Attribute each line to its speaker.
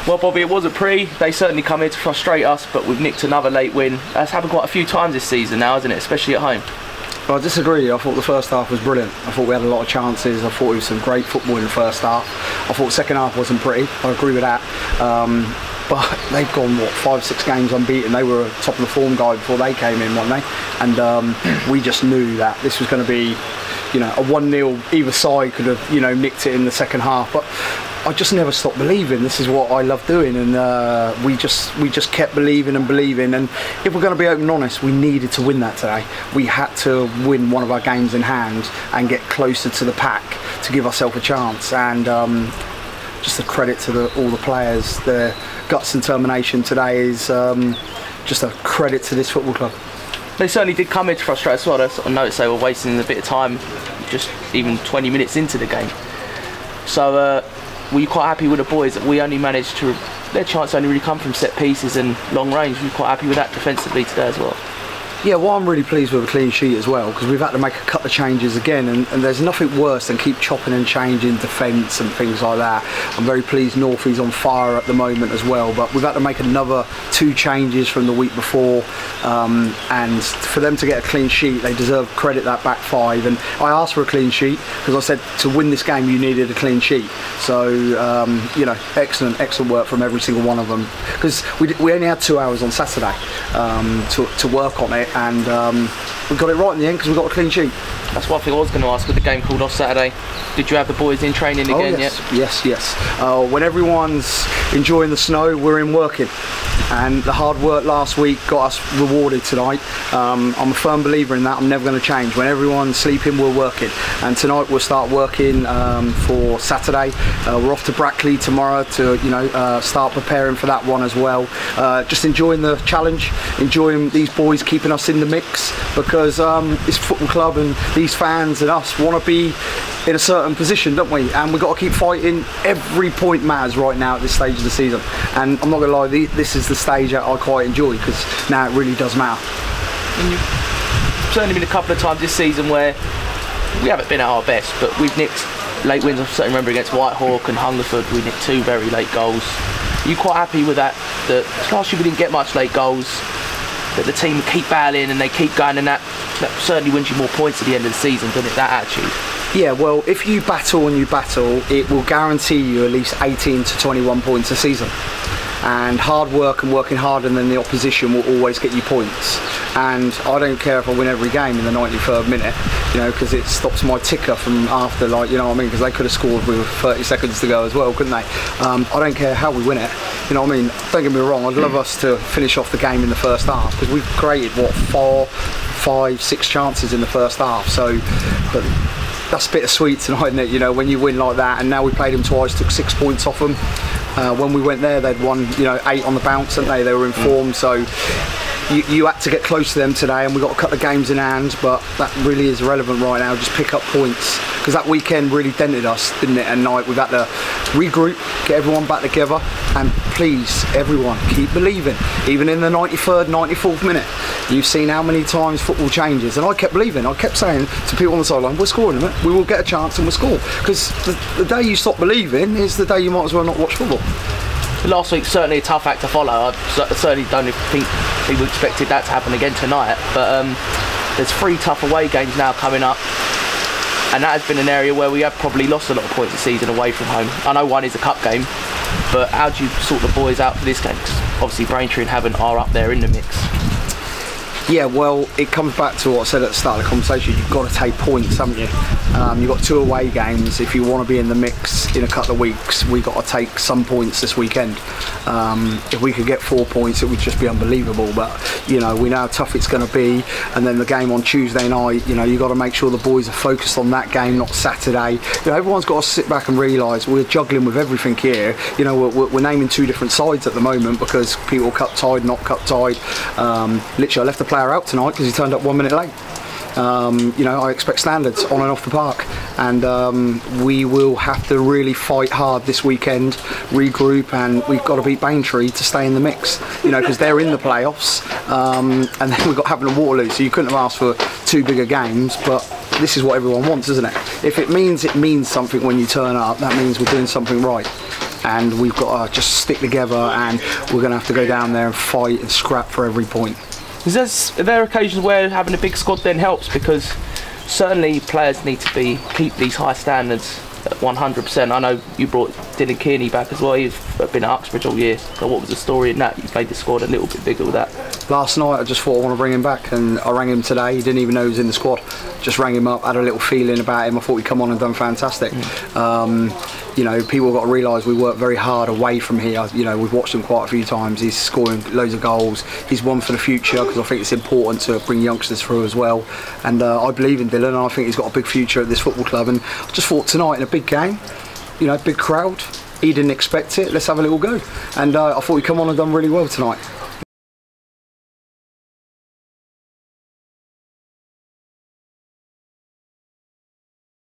Speaker 1: Well, Bobby, it wasn't pretty. They certainly come here to frustrate us, but we've nicked another late win. That's happened quite a few times this season now, hasn't it? Especially at home.
Speaker 2: Well, I disagree. I thought the first half was brilliant. I thought we had a lot of chances. I thought it was some great football in the first half. I thought the second half wasn't pretty. I agree with that. But they've gone, what, 5-6 games unbeaten. They were top of the form guide before they came in, weren't they? And we just knew that this was going to be, you know, a 1-0. Either side could have, you know, nicked it in the second half. But I just never stopped believing. This is what I love doing, and we just kept believing and believing. And if we're going to be open and honest, we needed to win that today. We had to win one of our games in hand and get closer to the pack to give ourselves a chance. And just a credit to all the players. Their guts and determination today is just a credit to this football club.
Speaker 1: They certainly did come here to frustrate us well. I noticed they were wasting a bit of time, just even 20 minutes into the game. So were you quite happy with the boys that we only managed to, their chance only really come from set pieces and long range? Were you quite happy with that defensively today as well?
Speaker 2: Yeah, well, I'm really pleased with a clean sheet as well, because we've had to make a couple of changes again, and there's nothing worse than keep chopping and changing defence and things like that. I'm very pleased Northie's on fire at the moment as well, but we've had to make another 2 changes from the week before, and for them to get a clean sheet, they deserve credit, that back 5. And I asked for a clean sheet because I said to win this game you needed a clean sheet. So you know, excellent work from every single one of them, because we only had 2 hours on Saturday to work on it. And we got it right in the end because we got a clean sheet.
Speaker 1: That's one thing I was going to ask with the game called off Saturday. Did you have the boys in training again yet?
Speaker 2: Yes. When everyone's enjoying the snow, we're in working. And the hard work last week got us rewarded tonight. I'm a firm believer in that. I'm never going to change. When everyone's sleeping, we're working. And tonight we'll start working for Saturday. We're off to Brackley tomorrow to, you know, start preparing for that one as well. Just enjoying the challenge, enjoying these boys keeping us in the mix, because this football club and these fans and us want to be in a certain position, don't we? And we've got to keep fighting. Every point matters right now at this stage of the season. And I'm not going to lie, this is the stage that I quite enjoy, because now it really does matter.
Speaker 1: And you've certainly been a couple of times this season where we haven't been at our best, but we've nicked late wins. I certainly remember against Whitehawk and Hungerford, we nicked 2 very late goals. Are you quite happy with that? That last year we didn't get much late goals, that the team keep battling and they keep going, and that certainly wins you more points at the end of the season, doesn't it, that attitude?
Speaker 2: Yeah, well, if you battle and you battle, it will guarantee you at least 18 to 21 points a season. And hard work and working harder than the opposition will always get you points. And I don't care if I win every game in the 93rd minute, you know, because it stops my ticker from after, like, you know what I mean, because they could have scored with 30 seconds to go as well, couldn't they? I don't care how we win it, you know what I mean? Don't get me wrong, I'd love us to finish off the game in the first half, because we've created, what, 4, 5, 6 chances in the first half. So, but that's bittersweet tonight, isn't it? You know, when you win like that. And now we played them twice, took 6 points off them. When we went there, they'd won, you know, 8 on the bounce, hadn't they? They were in form, so you had to get close to them today, and we got a couple of games in hand, but that really is irrelevant right now. Just pick up points, because that weekend really dented us, didn't it? And night we've had to regroup, get everyone back together, and please, everyone, keep believing. Even in the 93rd, 94th minute, you've seen how many times football changes, and I kept believing. I kept saying to people on the sideline, we're scoring a minute, we will get a chance and we'll score, because the day you stop believing is the day you might as well not watch football.
Speaker 1: Last week's certainly a tough act to follow. I certainly don't think people expected that to happen again tonight, but there's 3 tough away games now coming up, and that has been an area where we have probably lost a lot of points this season away from home. I know one is a cup game, but how do you sort the boys out for this game? 'Cause obviously Braintree and Havant are up there in the mix.
Speaker 2: Yeah, well, it comes back to what I said at the start of the conversation. You've got to take points, haven't you? You've got 2 away games. If you want to be in the mix in a couple of weeks, we've got to take some points this weekend. If we could get 4 points, it would just be unbelievable. But, you know, we know how tough it's going to be. And then the game on Tuesday night, you know, you've got to make sure the boys are focused on that game, not Saturday. You know, everyone's got to sit back and realise we're juggling with everything here. You know, we're naming 2 different sides at the moment, because people cup tied, not cup tied. Literally, I left the player out tonight because he turned up 1 minute late. You know, I expect standards on and off the park, and we will have to really fight hard this weekend, regroup, and we've got to beat Braintree to stay in the mix, you know, because they're in the playoffs, and then we've got Havant and Waterloo, so you couldn't have asked for 2 bigger games, but this is what everyone wants, isn't it? If it means something when you turn up, that means we're doing something right. and we've got to just stick together, and we're going to have to go down there and fight and scrap for every point.
Speaker 1: Are there occasions where having a big squad then helps? Because certainly players need to keep these high standards at 100%. I know you brought Dylan Kearney back as well. He's been at Uxbridge all year. So what was the story in that? You made the squad a little bit bigger with that.
Speaker 2: Last night I just thought I want to bring him back, and I rang him today. He didn't even know he was in the squad. Just rang him up, had a little feeling about him. I thought he'd come on and done fantastic. You know, people have got to realise we work very hard away from here. You know, we've watched him quite a few times. He's scoring loads of goals. He's one for the future, because I think it's important to bring youngsters through as well. And I believe in Dylan, and I think he's got a big future at this football club. And I just thought tonight, in a big game, you know, big crowd, he didn't expect it. Let's have a little go. And I thought he'd come on and done really well tonight.